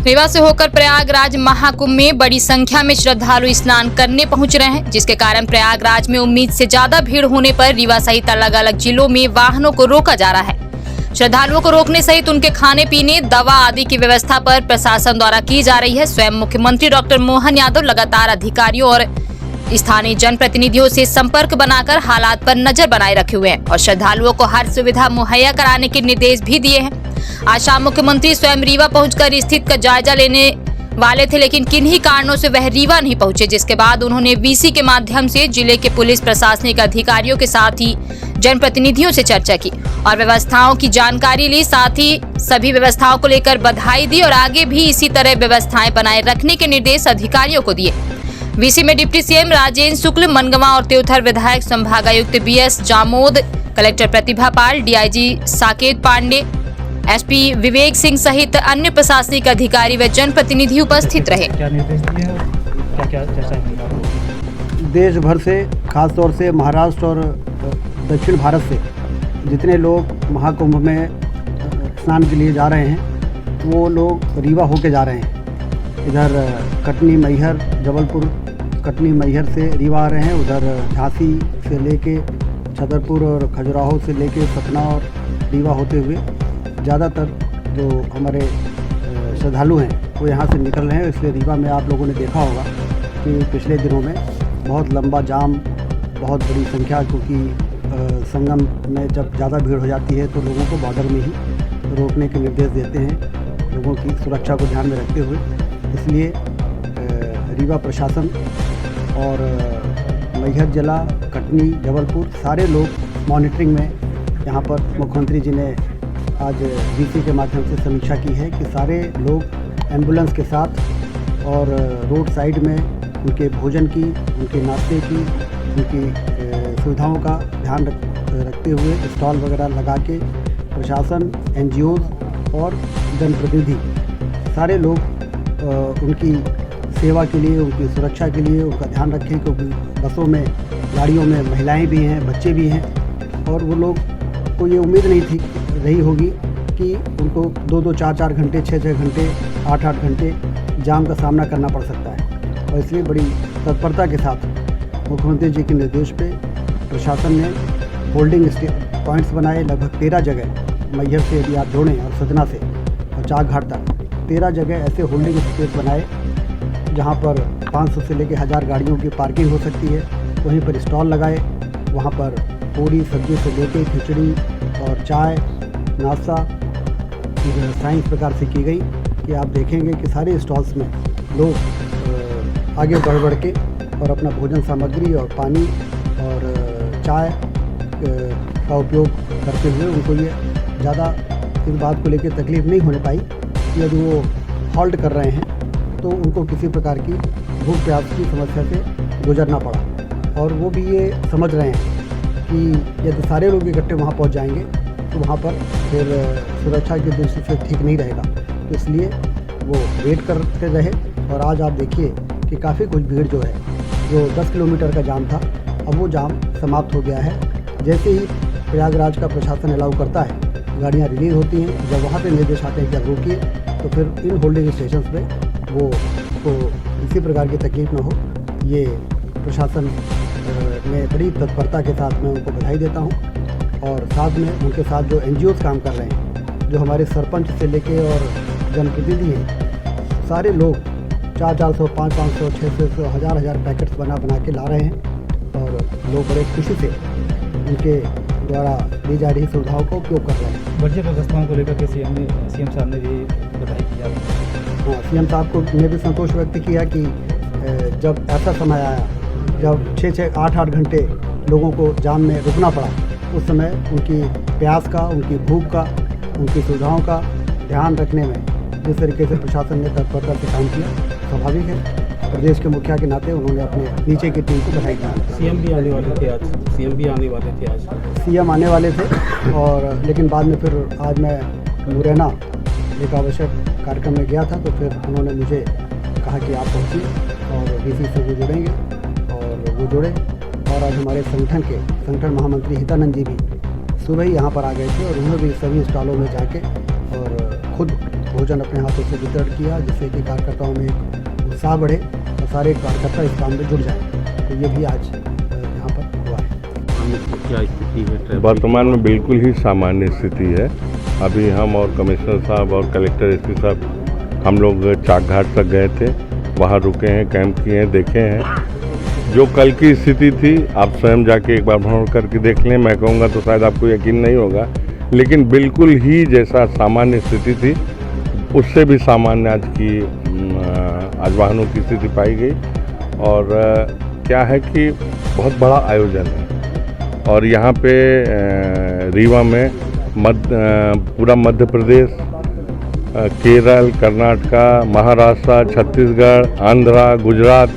रीवा से होकर प्रयागराज महाकुंभ में बड़ी संख्या में श्रद्धालु स्नान करने पहुंच रहे हैं, जिसके कारण प्रयागराज में उम्मीद से ज्यादा भीड़ होने पर रीवा सहित अलग अलग जिलों में वाहनों को रोका जा रहा है। श्रद्धालुओं को रोकने सहित उनके खाने पीने, दवा आदि की व्यवस्था पर प्रशासन द्वारा की जा रही है। स्वयं मुख्यमंत्री डॉक्टर मोहन यादव लगातार अधिकारियों और स्थानीय जनप्रतिनिधियों से संपर्क बनाकर हालात पर नजर बनाए रखे हुए हैं और श्रद्धालुओं को हर सुविधा मुहैया कराने के निर्देश भी दिए हैं। आज शाम मुख्यमंत्री स्वयं रीवा पहुंचकर स्थिति का जायजा लेने वाले थे, लेकिन किन्हीं कारणों से वह रीवा नहीं पहुंचे, जिसके बाद उन्होंने वीसी के माध्यम से जिले के पुलिस प्रशासनिक अधिकारियों के साथ ही जनप्रतिनिधियों से चर्चा की और व्यवस्थाओं की जानकारी ली। साथ ही सभी व्यवस्थाओं को लेकर बधाई दी और आगे भी इसी तरह व्यवस्थाएं बनाए रखने के निर्देश अधिकारियों को दिए। वीसी में डिप्टी सीएम राजेंद्र शुक्ल, मनगवा और त्योथर विधायक, संभागायुक्त BS Jamod, collector Pratibha Pal, DIG Saket Pandey, SP Vivek Singh सहित अन्य प्रशासनिक अधिकारी व जनप्रतिनिधि उपस्थित रहे। क्या निर्देश दिए हैं, क्या देश भर से, खासतौर से महाराष्ट्र और दक्षिण भारत से जितने लोग महाकुंभ में स्नान के लिए जा रहे हैं, वो लोग रीवा होके जा रहे हैं। इधर कटनी, मैहर, जबलपुर, कटनी मैहर से रीवा आ रहे हैं। उधर झांसी से लेके छतरपुर और खजुराहो से लेके सतना और रीवा होते हुए ज़्यादातर जो हमारे श्रद्धालु हैं वो यहाँ से निकल रहे हैं। इसलिए रीवा में आप लोगों ने देखा होगा कि पिछले दिनों में बहुत लंबा जाम, बहुत बड़ी संख्या, क्योंकि संगम में जब ज़्यादा भीड़ हो जाती है तो लोगों को बॉर्डर में ही रोकने के निर्देश देते हैं, लोगों की सुरक्षा को ध्यान में रखते हुए। इसलिए रीवा प्रशासन और मैहर जिला, कटनी, जबलपुर सारे लोग मॉनिटरिंग में यहाँ पर मुख्यमंत्री जी ने आज वीसी के माध्यम से समीक्षा की है कि सारे लोग एम्बुलेंस के साथ और रोड साइड में उनके भोजन की, उनके नाश्ते की, उनकी सुविधाओं का ध्यान रखते हुए स्टॉल वगैरह लगा के प्रशासन, एनजीओज़ और जनप्रतिनिधि सारे लोग उनकी सेवा के लिए, उनकी सुरक्षा के लिए उनका ध्यान रखें, क्योंकि बसों में, गाड़ियों में महिलाएं भी हैं, बच्चे भी हैं और वो लोग को ये उम्मीद नहीं थी रही होगी कि उनको 2-2, 4-4 घंटे, 6-6 घंटे, 8-8 घंटे जाम का सामना करना पड़ सकता है। और इसलिए बड़ी तत्परता के साथ मुख्यमंत्री जी के निर्देश पे प्रशासन ने होल्डिंग पॉइंट्स बनाए। लगभग 13 जगह, मैहर से यदि आप जोड़ें और सतना से और चाक घाट तक 13 जगह ऐसे होल्डिंग स्पेस बनाए जहाँ पर 500 से लेकर 1000 गाड़ियों की पार्किंग हो सकती है। वहीं पर स्टॉल लगाए, वहाँ पर पूरी सब्जी से लेके खिचड़ी और चाय, नाश्ता की व्यवस्थाएँ इस प्रकार से की गई कि आप देखेंगे कि सारे स्टॉल्स में लोग आगे बढ़ के और अपना भोजन सामग्री और पानी और चाय का उपयोग करते हुए उनको ये ज़्यादा इस बात को लेकर तकलीफ़ नहीं होने पाई कि यदि वो हॉल्ट कर रहे हैं तो उनको किसी प्रकार की भूख प्यास की समस्या से गुजरना पड़ा। और वो भी ये समझ रहे हैं कि यदि सारे लोग इकट्ठे वहाँ पहुँच जाएंगे तो वहाँ पर फिर सुरक्षा की दृष्टि से ठीक नहीं रहेगा। तो इसलिए वो वेट करते रहे और आज आप देखिए कि काफ़ी कुछ भीड़ जो है, जो 10 किलोमीटर का जाम था, अब वो जाम समाप्त हो गया है। जैसे ही प्रयागराज का प्रशासन अलाउ करता है, गाड़ियाँ रिलीज़ होती हैं, जब वहाँ पे निर्देश आते हैं कि आप रोकिए, तो फिर इन होल्डिंग स्टेशन पे वो को किसी प्रकार की तकलीफ़ ना हो, ये प्रशासन में बड़ी तत्परता के साथ मैं उनको बधाई देता हूँ। और साथ में उनके साथ जो एनजीओज़ काम कर रहे हैं, जो हमारे सरपंच से लेके और जनप्रतिनिधि हैं, सारे लोग 400, 500, 600, 1000 पैकेट्स बना के ला रहे हैं और लोग बड़े खुशी से उनके द्वारा दी जा रही सुविधाओं का उपयोग कर रहे हैं। बढ़िया व्यवस्थाओं को लेकर के सीएम साहब ने भी बधाई की। हाँ, सीएम साहब को ने भी संतोष व्यक्त किया कि जब ऐसा समय आया जब 6-6, 8-8 घंटे लोगों को जाम में रुकना पड़ा, उस समय उनकी प्यास का, उनकी भूख का, उनकी सुविधाओं का ध्यान रखने में जिस तरीके से प्रशासन ने तत्परता से काम किया, स्वाभाविक है प्रदेश के मुखिया के नाते उन्होंने अपने नीचे की टीम को बधाई दी। सीएम भी आने वाले थे आज, सीएम आने वाले थे और लेकिन बाद में फिर आज मैं मुरैना एक आवश्यक कार्यक्रम में गया था, तो फिर उन्होंने मुझे कहा कि आप पहुँचिए और वीसी से वो जुड़ेंगे और वो जुड़े। और आज हमारे संगठन महामंत्री हितानंद जी भी सुबह ही यहाँ पर आ गए थे और उन्होंने भी सभी स्टॉलों में जाके और खुद भोजन अपने हाथों से वितरण किया, जिससे कि कार्यकर्ताओं में एक उत्साह बढ़े और सारे कार्यकर्ता इस काम में जुट जाएं। तो ये भी आज यहाँ पर हुआ है। क्या स्थिति है? वर्तमान में बिल्कुल ही सामान्य स्थिति है। अभी हम और कमिश्नर साहब और कलेक्टर एसपी साहब हम लोग चाक घाट तक गए थे, वहाँ रुके हैं, कैंप किए हैं, देखे हैं। जो कल की स्थिति थी आप स्वयं जाके एक बार भ्रमण करके देख लें, मैं कहूँगा तो शायद आपको यकीन नहीं होगा, लेकिन बिल्कुल ही जैसा सामान्य स्थिति थी उससे भी सामान्य आज वाहनों की स्थिति पाई गई। और क्या है कि बहुत बड़ा आयोजन है और यहाँ पे रीवा में पूरा मध्य प्रदेश, केरल, कर्नाटका, महाराष्ट्र, छत्तीसगढ़, आंध्रा, गुजरात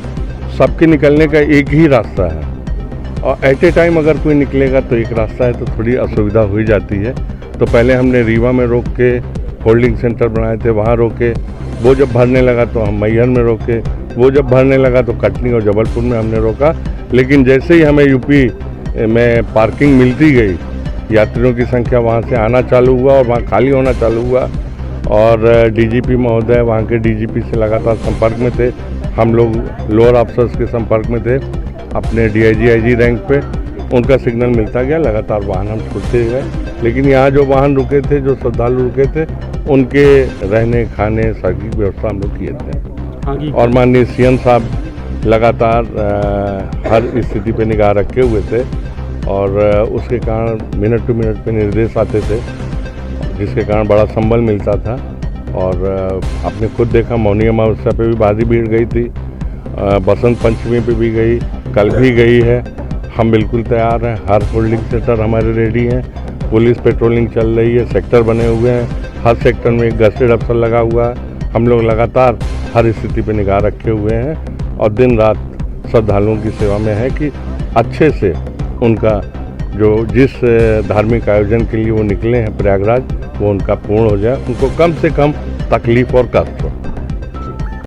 सबके निकलने का एक ही रास्ता है और एट ए टाइम अगर कोई निकलेगा तो एक रास्ता है तो थोड़ी असुविधा हो जाती है। तो पहले हमने रीवा में रोक के होल्डिंग सेंटर बनाए थे, वहाँ रोके, वो जब भरने लगा तो हम मैहर में रोके, वो जब भरने लगा तो कटनी और जबलपुर में हमने रोका। लेकिन जैसे ही हमें यूपी में पार्किंग मिलती गई, यात्रियों की संख्या वहाँ से आना चालू हुआ और वहाँ खाली होना चालू हुआ और डीजीपी महोदय वहाँ के डीजीपी से लगातार संपर्क में थे, हम लोग लोअर ऑफिसर्स के संपर्क में थे अपने डीआईजी आईजी रैंक पे, उनका सिग्नल मिलता गया, लगातार वाहन हम छोड़ते गए। लेकिन यहाँ जो वाहन रुके थे, जो श्रद्धालु रुके थे, उनके रहने खाने सबकी व्यवस्था हम लोग किए थे और माननीय सीएम साहब लगातार हर स्थिति पे निगाह रखे हुए थे और उसके कारण मिनट टू मिनट पे निर्देश आते थे, जिसके कारण बड़ा संबल मिलता था। और आपने खुद देखा मौनी अमावस्या पे भी भारी भीड़ गई थी, बसंत पंचमी पे भी गई, कल भी गई है। हम बिल्कुल तैयार हैं, हर होल्डिंग सेंटर हमारे रेडी हैं, पुलिस पेट्रोलिंग चल रही है, सेक्टर बने हुए हैं, हर सेक्टर में एक गस्टेड अफसर लगा हुआ है। हम लोग लगातार हर स्थिति पे निगाह रखे हुए हैं और दिन रात श्रद्धालुओं की सेवा में है कि अच्छे से उनका जो जिस धार्मिक आयोजन के लिए वो निकले हैं प्रयागराज, वो उनका पूर्ण हो जाए, उनको कम से कम तकलीफ और कष्ट हो।